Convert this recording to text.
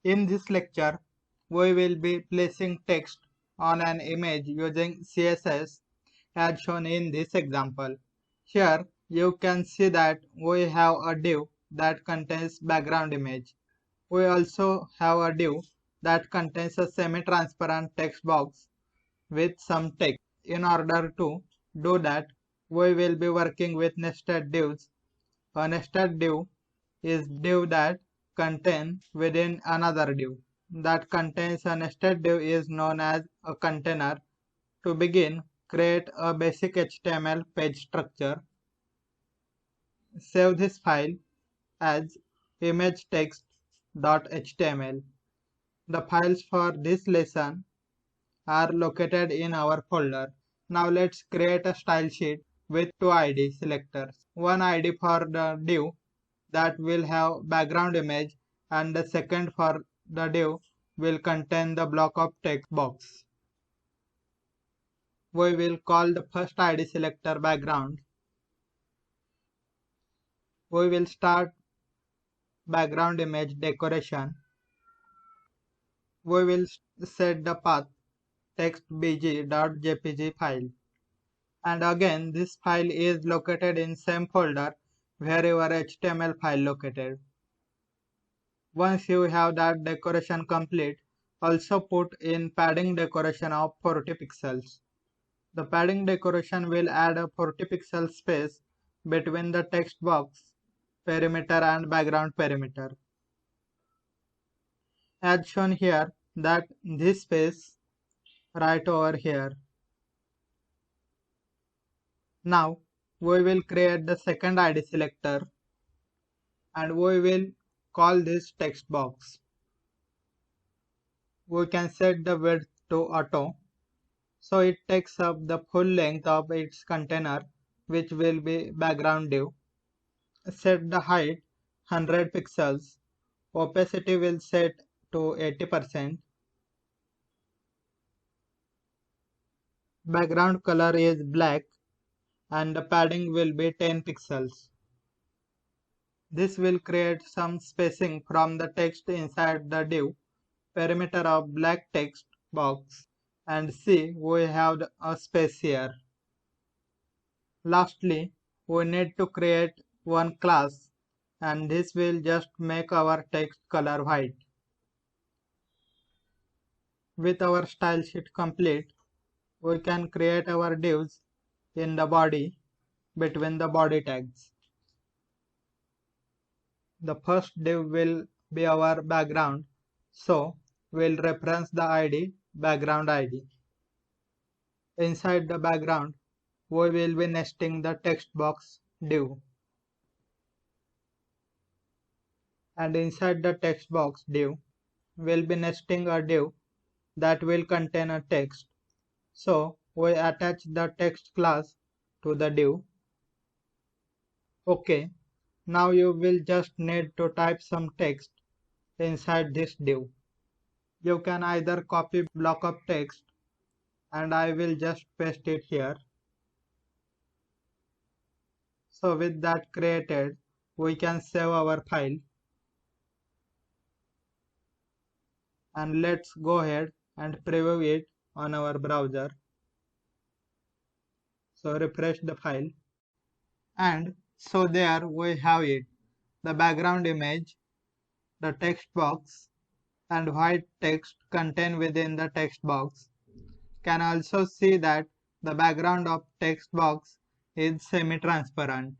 In this lecture, we will be placing text on an image using CSS as shown in this example. Here you can see that we have a div that contains background image. We also have a div that contains a semi-transparent text box with some text. In order to do that, we will be working with nested divs. A nested div is div that contains within another div. That contains a nested div is known as a container. To begin, create a basic HTML page structure. Save this file as imagetext.html. The files for this lesson are located in our folder. Now let's create a style sheet with two ID selectors. One ID for the div that will have background image and the second for the div will contain the block of text box. We will call the first ID selector background. We will start background image decoration. We will set the path textbg.jpg file. And again, this file is located in same folder where your HTML file located. Once you have that decoration complete, also put in padding decoration of 40 pixels. The padding decoration will add a 40 pixel space between the text box perimeter and background perimeter. As shown here, that this space right over here. Now we will create the second ID selector and we will call this text box. We can set the width to auto so it takes up the full length of its container, which will be background div. Set the height 100 pixels. Opacity will set to 80%. Background color is black and the padding will be 10 pixels. This will create some spacing from the text inside the div perimeter of black text box, and see we have a space here. Lastly, we need to create one class and this will just make our text color white. With our style sheet complete, we can create our divs in the body between the body tags. The first div will be our background, so we'll reference the ID background ID. Inside the background, we will be nesting the text box div. And inside the text box div, we'll be nesting a div that will contain a text. So we attach the text class to the div. Okay, now you will just need to type some text inside this div. You can either copy block of text and I will just paste it here. So with that created, we can save our file. And let's go ahead and preview it on our browser. So refresh the file. And so there we have it. The background image, the text box, and white text contained within the text box. Can also see that the background of text box is semi-transparent.